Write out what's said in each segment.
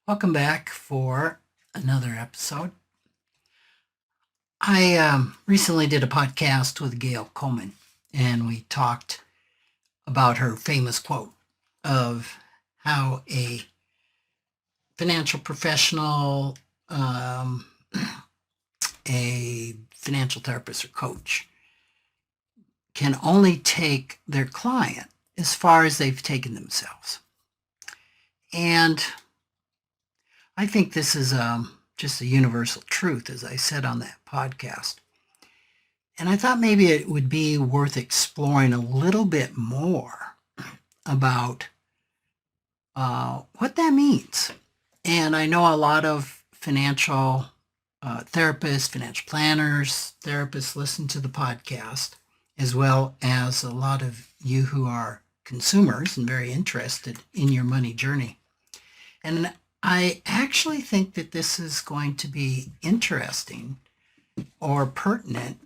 Welcome back for another episode. I recently did a podcast with Gail Coleman, and we talked about her famous quote of how a financial professional, a financial therapist or coach can only take their client as far as they've taken themselves. And I think this is just a universal truth, as I said on that podcast. And I thought maybe it would be worth exploring a little bit more about what that means. And I know a lot of financial therapists, financial planners, therapists listen to the podcast, as well as a lot of you who are consumers and very interested in your money journey. And I actually think that this is going to be interesting or pertinent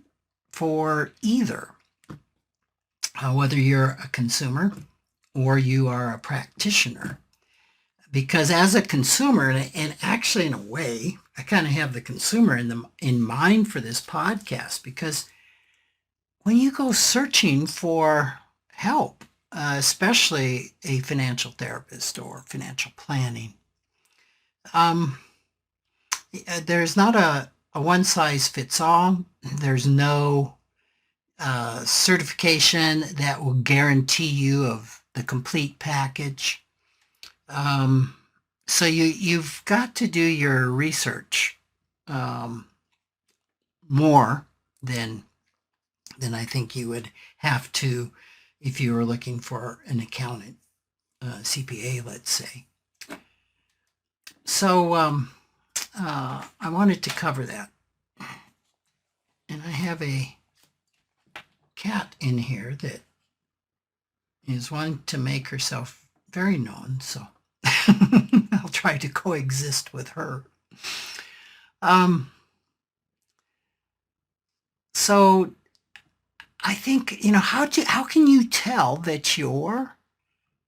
for either, whether you're a consumer or you are a practitioner. Because as a consumer, and actually in a way, I kind of have the consumer in mind for this podcast, because when you go searching for help, especially a financial therapist or financial planning, there's not a one size fits all. There's no certification that will guarantee you of the complete package. So you've got to do your research more than I think you would have to if you were looking for an accountant, CPA, let's say. So I wanted to cover that. And I have a cat in here that is wanting to make herself very known, so I'll try to coexist with her. So I think, how can you tell that you're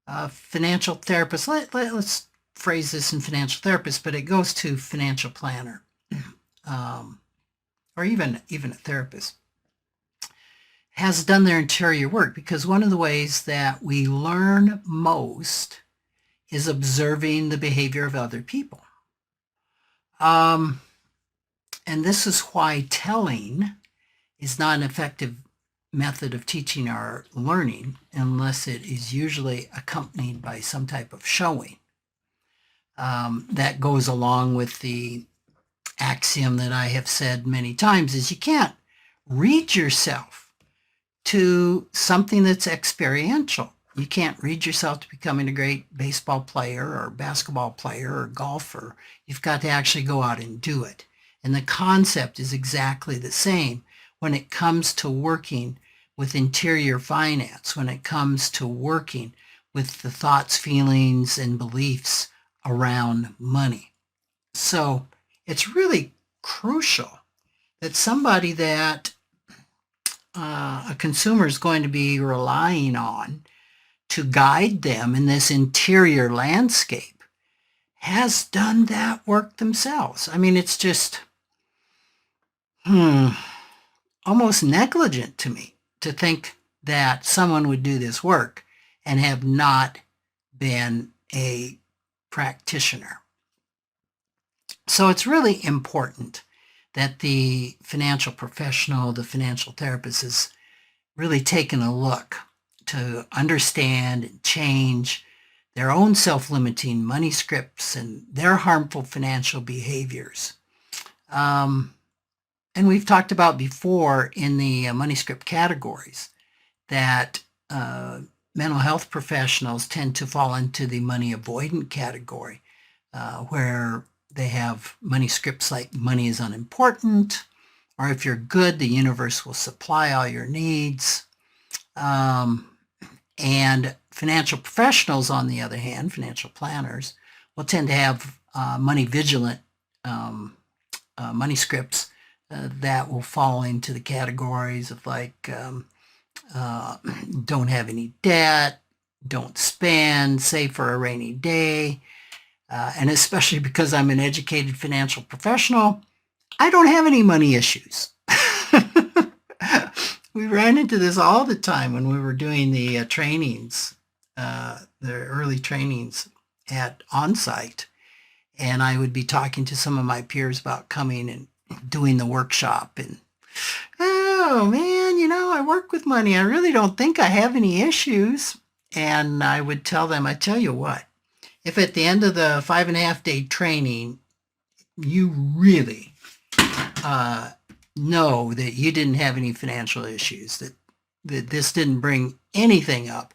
a financial therapist? Let's phrase this in financial therapist, but it goes to financial planner, or even a therapist, has done their interior work. Because one of the ways that we learn most is observing the behavior of other people. And this is why telling is not an effective method of teaching or learning unless it is usually accompanied by some type of showing. That goes along with the axiom that I have said many times, is you can't read yourself to something that's experiential. You can't read yourself to becoming a great baseball player or basketball player or golfer. You've got to actually go out and do it. And the concept is exactly the same when it comes to working with interior finance, when it comes to working with the thoughts, feelings, and beliefs around money. So it's really crucial that somebody that a consumer is going to be relying on to guide them in this interior landscape has done that work themselves. I mean, it's just almost negligent to me to think that someone would do this work and have not been a practitioner. So it's really important that the financial professional, the financial therapist, is really taking a look to understand and change their own self-limiting money scripts and their harmful financial behaviors. And we've talked about before in the money script categories that mental health professionals tend to fall into the money avoidant category, where they have money scripts like money is unimportant, or if you're good, the universe will supply all your needs. And financial professionals, on the other hand, financial planners, will tend to have money vigilant money scripts that will fall into the categories of like don't have any debt, don't spend, save for a rainy day, And especially because I'm an educated financial professional, I don't have any money issues. We ran into this all the time when we were doing the trainings, the early trainings at on-site. And I would be talking to some of my peers about coming and doing the workshop. And, oh man, I work with money. I really don't think I have any issues. And I would tell them, I tell you what, if at the end of the 5.5-day training, you really know that you didn't have any financial issues, that this didn't bring anything up,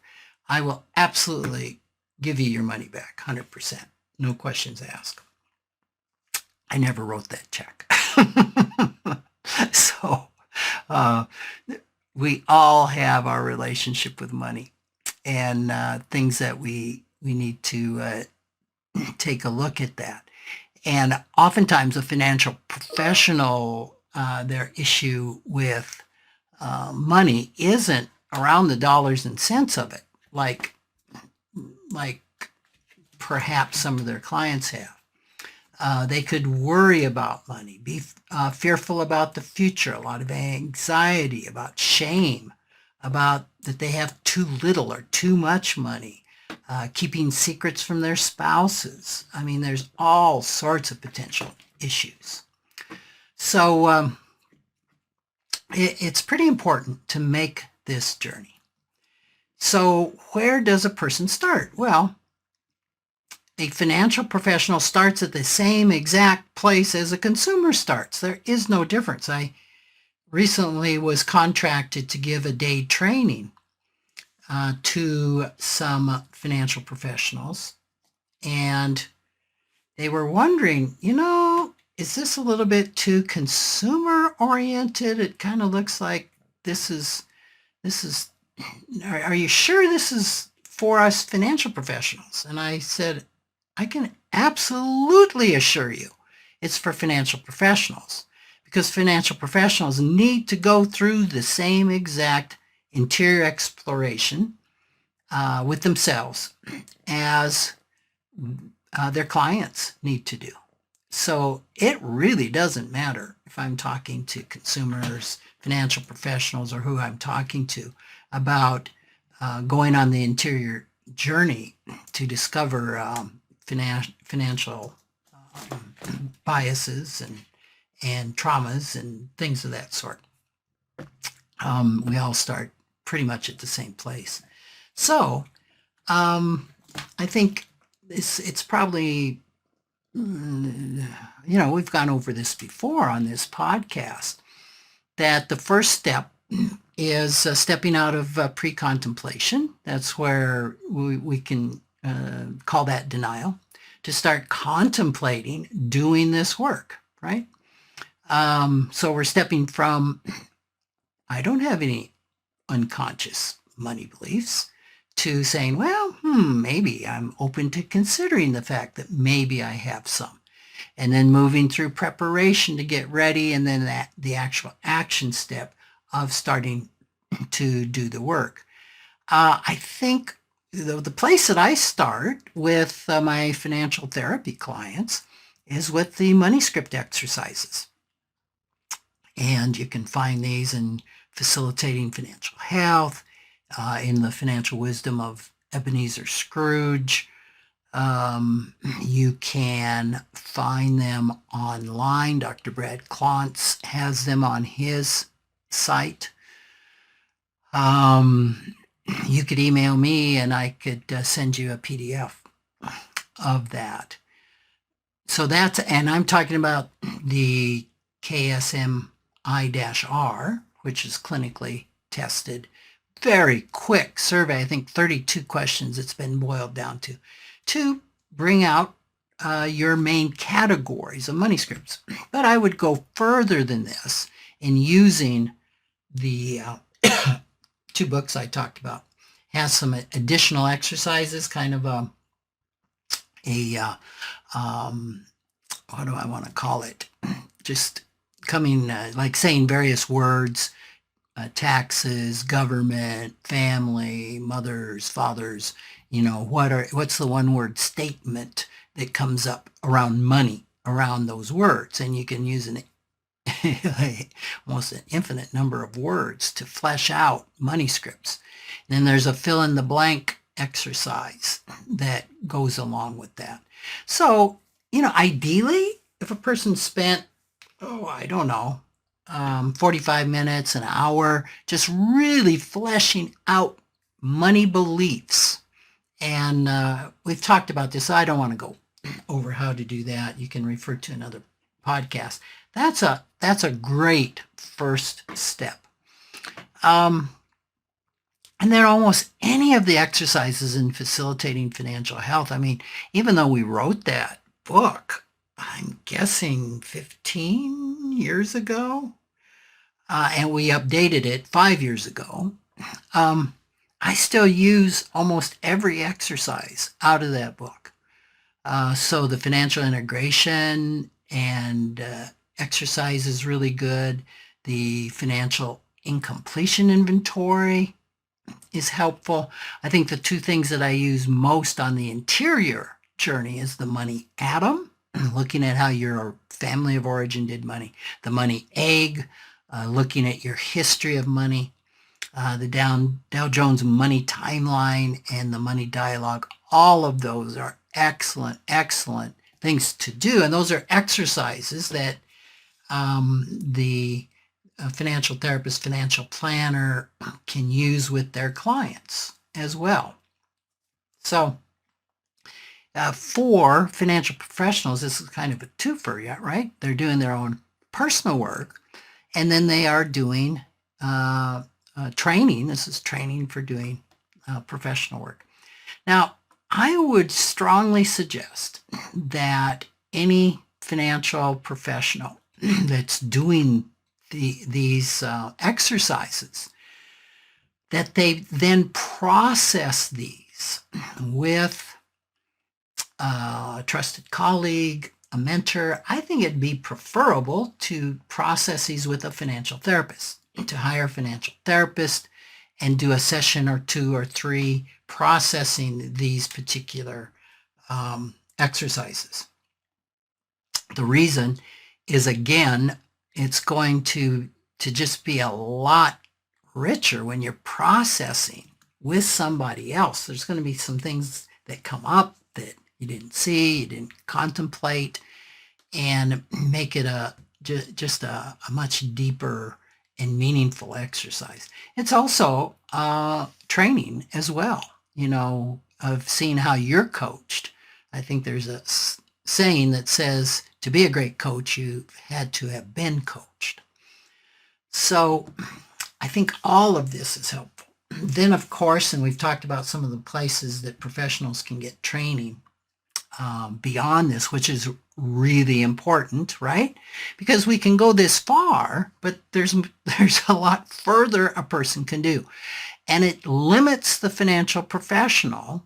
I will absolutely give you your money back, 100%. No questions asked. I never wrote that check. So we all have our relationship with money and things that we need to take a look at that. And oftentimes a financial professional, their issue with money isn't around the dollars and cents of it, like perhaps some of their clients have. They could worry about money, be fearful about the future, a lot of anxiety, about shame, about that they have too little or too much money, keeping secrets from their spouses. I mean, there's all sorts of potential issues. So it's pretty important to make this journey. So where does a person start? Well, a financial professional starts at the same exact place as a consumer starts. There is no difference. I recently was contracted to give a day training to some financial professionals, and they were wondering, is this a little bit too consumer oriented? It kind of looks like this is, are you sure this is for us financial professionals? And I said, I can absolutely assure you it's for financial professionals, because financial professionals need to go through the same exact interior exploration with themselves as their clients need to do. So it really doesn't matter if I'm talking to consumers, financial professionals, or who I'm talking to about going on the interior journey to discover financial biases and traumas and things of that sort. We all start pretty much at the same place. So I think it's probably, we've gone over this before on this podcast, that the first step is stepping out of pre-contemplation. That's where we can call that denial, to start contemplating doing this work, right? So we're stepping from, I don't have any unconscious money beliefs, to saying, well, maybe I'm open to considering the fact that maybe I have some. And then moving through preparation to get ready, and then the actual action step of starting to do the work. I think the place that I start with my financial therapy clients is with the money script exercises. And you can find these in Facilitating Financial Health, in the Financial Wisdom of Ebenezer Scrooge. You can find them online. Dr. Brad Klontz has them on his site. You could email me and I could send you a PDF of that. So and I'm talking about the KSMI-R, which is clinically tested. Very quick survey, I think 32 questions it's been boiled down to bring out your main categories of money scripts. But I would go further than this in using the two books I talked about. Has some additional exercises, kind of what do I want to call it? Just coming, like saying various words, taxes, government, family, mothers, fathers, what's the one word statement, that comes up around money, around those words. And you can use almost an infinite number of words to flesh out money scripts. And then there's a fill in the blank exercise that goes along with that. So, ideally, if a person spent, I don't know, 45 minutes, an hour, just really fleshing out money beliefs. And we've talked about this. I don't want to go over how to do that. You can refer to another podcast. That's a great first step. And then almost any of the exercises in facilitating financial health. I mean, even though we wrote that book, I'm guessing 15 years ago, and we updated it 5 years ago, I still use almost every exercise out of that book. So the financial integration and exercise is really good. The financial incompletion inventory is helpful. I think the two things that I use most on the interior journey is the money atom, looking at how your family of origin did money, the money egg, looking at your history of money, the Dow Jones money timeline, and the money dialogue. All of those are excellent things to do. And those are exercises that the financial therapist, financial planner can use with their clients as well. So for financial professionals, this is kind of a twofer, right? They're doing their own personal work, and then they are doing training. This is training for doing professional work. Now, I would strongly suggest that any financial professional that's doing these exercises, that they then process these with a trusted colleague, a mentor. I think it'd be preferable to process these with a financial therapist, to hire a financial therapist and do a session or 2 or 3 processing these particular exercises. The reason is, again, it's going to just be a lot richer when you're processing with somebody else. There's going to be some things that come up that you didn't see, you didn't contemplate, and make it just a much deeper and meaningful exercise. It's also training as well, of seeing how you're coached. I think there's a saying that says, to be a great coach, you've had to have been coached. So I think all of this is helpful. Then, of course, and we've talked about some of the places that professionals can get training beyond this, which is really important, right? Because we can go this far, but there's a lot further a person can do. And it limits the financial professional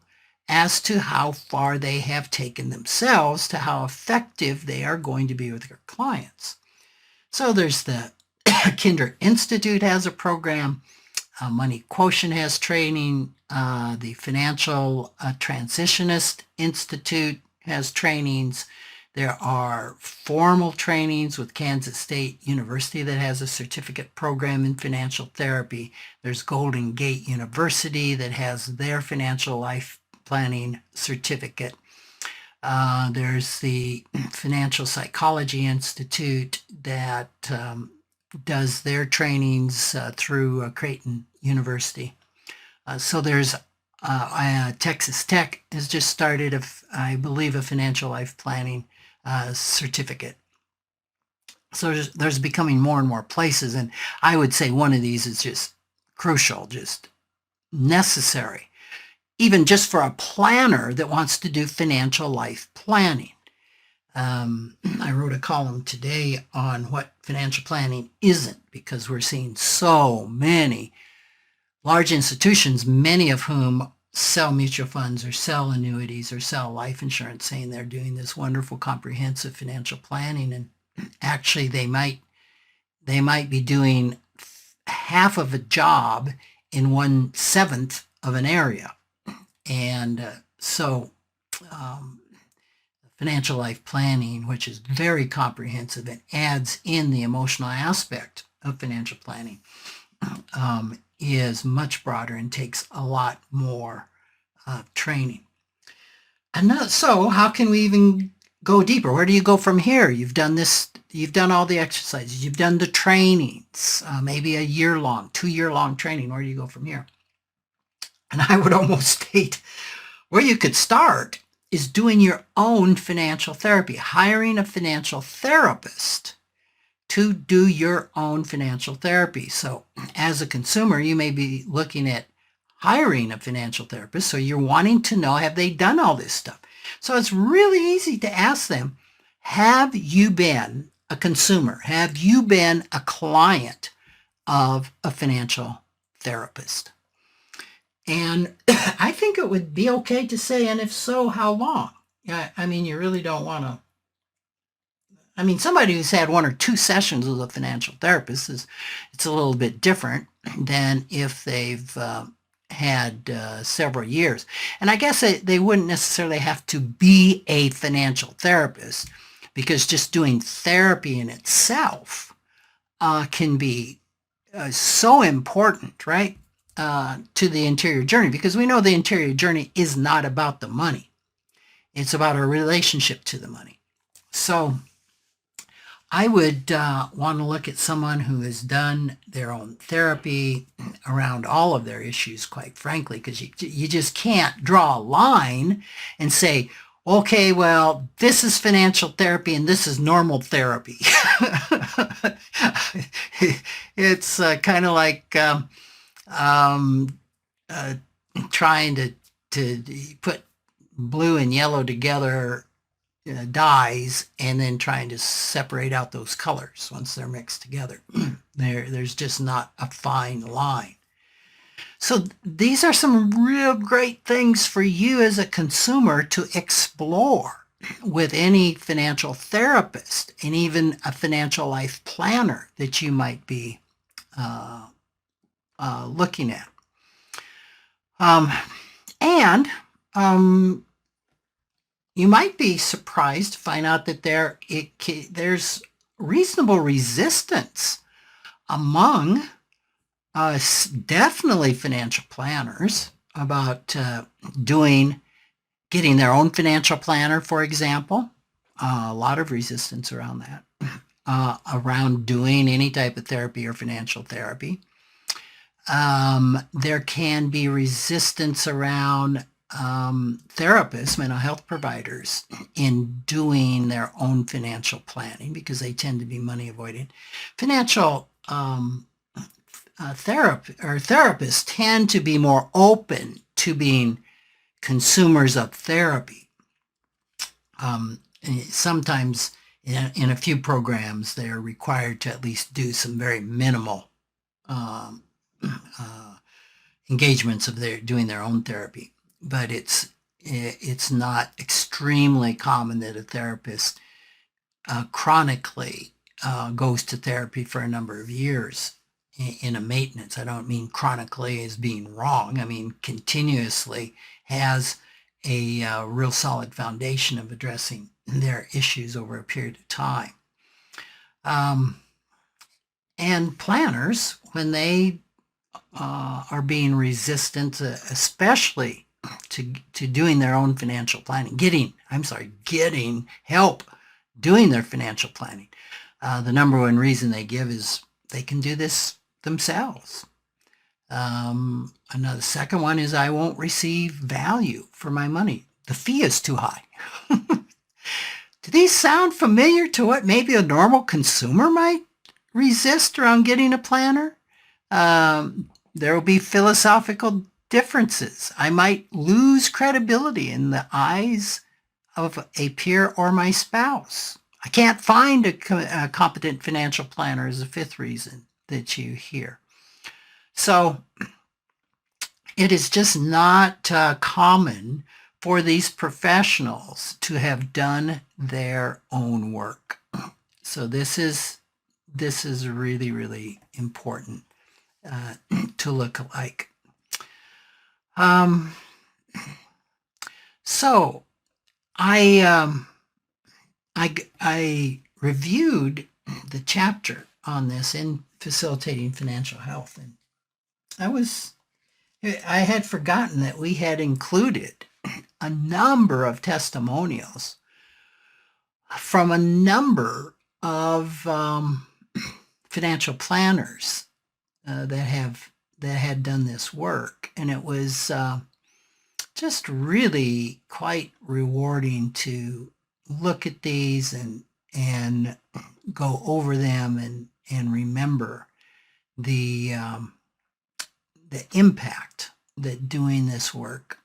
as to how far they have taken themselves, to how effective they are going to be with their clients. So there's the Kinder Institute has a program, Money Quotient has training, the Financial Transitionist Institute has trainings. There are formal trainings with Kansas State University that has a certificate program in financial therapy. There's Golden Gate University that has their financial life planning certificate. There's the Financial Psychology Institute that does their trainings through Creighton University. So there's Texas Tech has just started, I believe, a financial life planning certificate. So there's becoming more and more places, and I would say one of these is just crucial, just necessary, even just for a planner that wants to do financial life planning. I wrote a column today on what financial planning isn't, because we're seeing so many large institutions, many of whom sell mutual funds or sell annuities or sell life insurance, saying they're doing this wonderful comprehensive financial planning, and actually they might be doing half of a job in 1/7 of an area. And so financial life planning, which is very comprehensive and adds in the emotional aspect of financial planning, is much broader and takes a lot more training. And so how can we even go deeper? Where do you go from here? You've done this, you've done all the exercises, you've done the trainings, maybe a year-long, 2-year-long training. Where do you go from here? And I would almost state where you could start is doing your own financial therapy, hiring a financial therapist to do your own financial therapy. So as a consumer, you may be looking at hiring a financial therapist. So you're wanting to know, have they done all this stuff? So it's really easy to ask them, have you been a consumer? Have you been a client of a financial therapist? And I think it would be okay to say, and if so, how long? I mean, you really don't want to. I mean, somebody who's had 1 or 2 sessions with a financial therapist it's a little bit different than if they've had several years. And I guess they wouldn't necessarily have to be a financial therapist, because just doing therapy in itself can be so important, right? To the interior journey, because we know the interior journey is not about the money. It's about our relationship to the money. So I would want to look at someone who has done their own therapy around all of their issues, quite frankly, because you just can't draw a line and say, okay, well, this is financial therapy and this is normal therapy. It's kind of like trying to put blue and yellow together dyes and then trying to separate out those colors once they're mixed together. There's just not a fine line. So these are some real great things for you as a consumer to explore with any financial therapist and even a financial life planner that you might be looking at. And you might be surprised to find out that there's reasonable resistance among definitely financial planners about getting their own financial planner, for example. A lot of resistance around that, around doing any type of therapy or financial therapy. There can be resistance around therapists, mental health providers, in doing their own financial planning because they tend to be money avoidant. Financial therapists tend to be more open to being consumers of therapy. Sometimes in a few programs, they're required to at least do some very minimal engagements of doing their own therapy. But it's not extremely common that a therapist chronically goes to therapy for a number of years in a maintenance. I don't mean chronically as being wrong. I mean continuously has a real solid foundation of addressing their issues over a period of time. And planners, when they are being resistant, especially to doing their own financial planning, getting help doing their financial planning. The number one reason they give is they can do this themselves. Another second one is I won't receive value for my money. The fee is too high. Do these sound familiar to what maybe a normal consumer might resist around getting a planner? There will be philosophical differences. I might lose credibility in the eyes of a peer or my spouse. I can't find a competent financial planner is a fifth reason that you hear. So it is just not common for these professionals to have done their own work. So this is really, really important to look like. So I I reviewed the chapter on this in Facilitating Financial Health, and I had forgotten that we had included a number of testimonials from a number of financial planners that had done this work, and it was just really quite rewarding to look at these and go over them and remember the impact that doing this work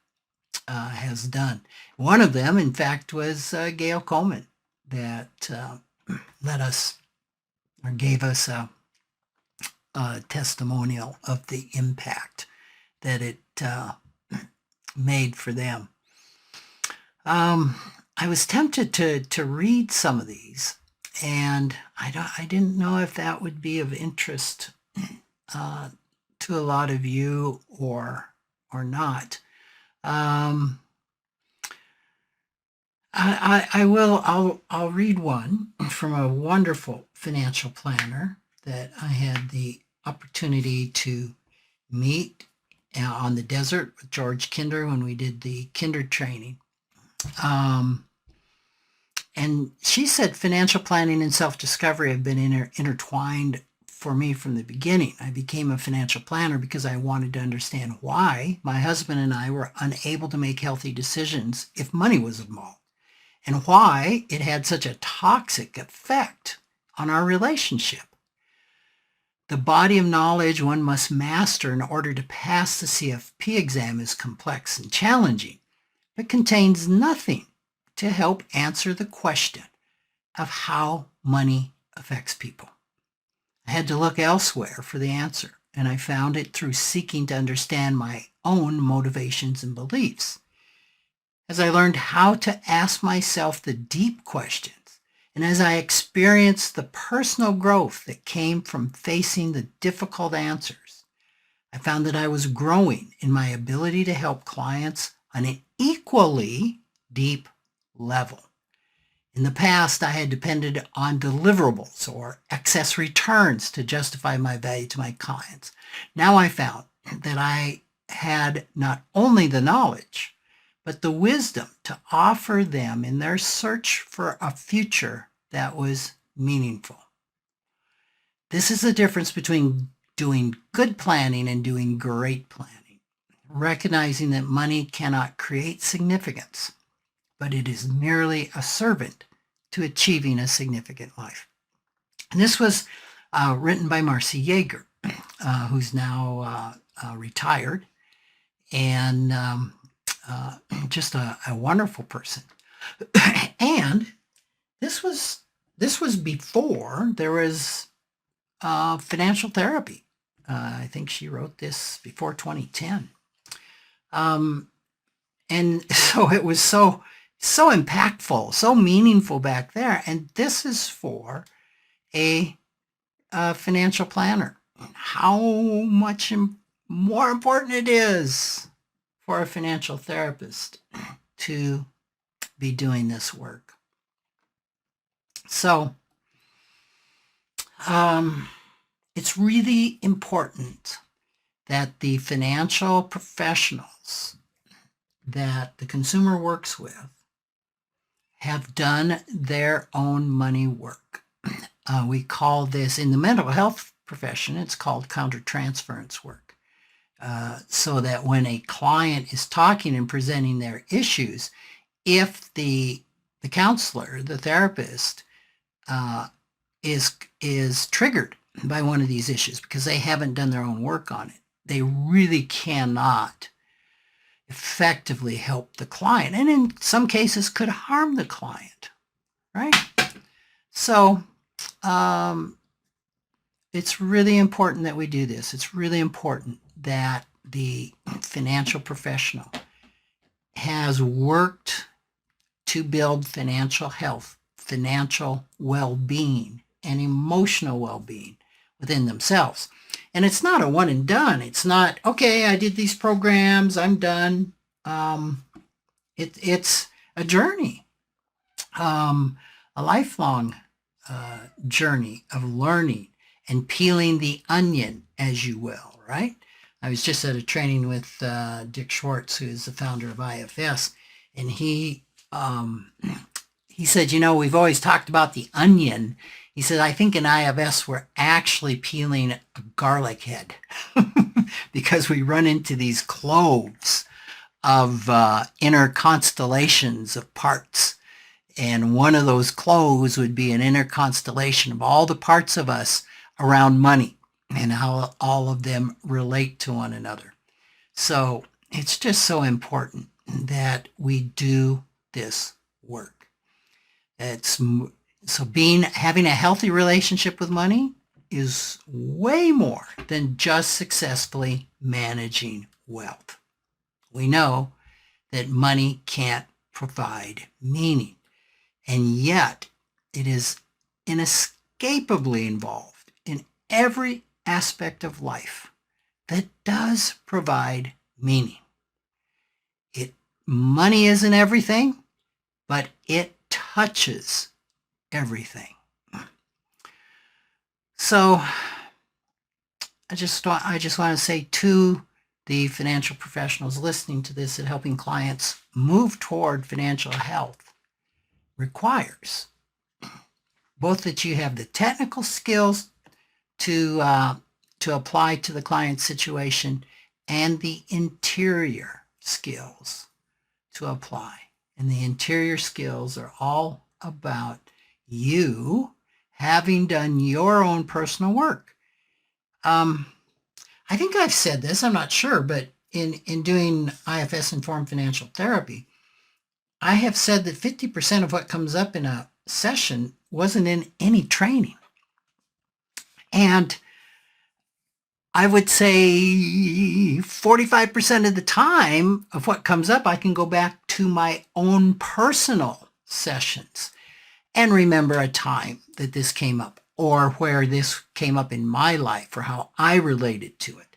has done. One of them, in fact, was Gail Coleman, that let us or gave us a testimonial of the impact that it made for them. I was tempted to read some of these, and I didn't know if that would be of interest to a lot of you or not. I'll read one from a wonderful financial planner that I had the opportunity to meet on the desert with George Kinder when we did the Kinder training. And she said financial planning and self-discovery have been intertwined for me from the beginning. I became a financial planner because I wanted to understand why my husband and I were unable to make healthy decisions if money was involved, and why it had such a toxic effect on our relationship. The body of knowledge one must master in order to pass the CFP exam is complex and challenging, but contains nothing to help answer the question of how money affects people. I had to look elsewhere for the answer, and I found it through seeking to understand my own motivations and beliefs. As I learned how to ask myself the deep questions, and as I experienced the personal growth that came from facing the difficult answers, I found that I was growing in my ability to help clients on an equally deep level. In the past, I had depended on deliverables or excess returns to justify my value to my clients. Now I found that I had not only the knowledge, but the wisdom to offer them in their search for a future that was meaningful. This is the difference between doing good planning and doing great planning. Recognizing that money cannot create significance, but it is merely a servant to achieving a significant life. And this was written by Marcy Yeager, who's now retired, and just a wonderful person. And this was before there was financial therapy. I think she wrote this before 2010. And so it was so impactful, so meaningful back there. And this is for a financial planner. How much more important it is for a financial therapist to be doing this work. So it's really important that the financial professionals that the consumer works with have done their own money work. We call this, in the mental health profession, it's called countertransference work. So that when a client is talking and presenting their issues, if the counselor, the therapist, is triggered by one of these issues because they haven't done their own work on it, they really cannot effectively help the client, and in some cases could harm the client, right? So it's really important that we do this. It's really important that the financial professional has worked to build financial health, financial well-being, and emotional well-being within themselves. And it's not a one and done. It's not, okay, I did these programs, I'm done. It's a journey a lifelong journey of learning and peeling the onion, as you will, right? I was just at a training with Dick Schwartz, who is the founder of IFS, and he said, you know, we've always talked about the onion. He said, I think in IFS we're actually peeling a garlic head because we run into these cloves of inner constellations of parts. And one of those cloves would be an inner constellation of all the parts of us around money and how all of them relate to one another. So it's just so important that we do this work. Having a healthy relationship with money is way more than just successfully managing wealth. We know that money can't provide meaning, and yet it is inescapably involved in every aspect of life that does provide meaning. Money isn't everything, but it touches everything. So I just want to say to the financial professionals listening to this that helping clients move toward financial health requires both that you have the technical skills to apply to the client's situation and the interior skills to apply. And the interior skills are all about you having done your own personal work. I think I've said this, I'm not sure, but in doing IFS informed financial therapy, I have said that 50% of what comes up in a session wasn't in any training. And I would say 45% of the time of what comes up, I can go back to my own personal sessions and remember a time that this came up or where this came up in my life or how I related to it.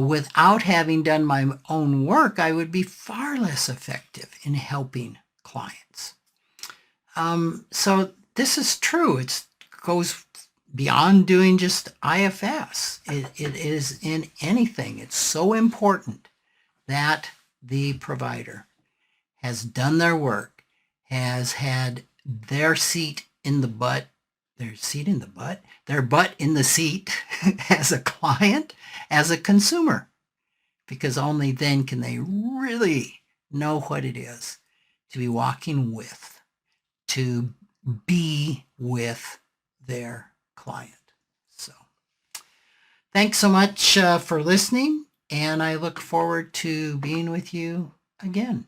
Without having done my own work, I would be far less effective in helping clients. So this is true. It goes beyond doing just IFS. It is in anything. It's so important that the provider has done their work, has had their butt in the seat as a client, as a consumer, because only then can they really know what it is to be walking with, to be with their client. So thanks so much for listening, and I look forward to being with you again.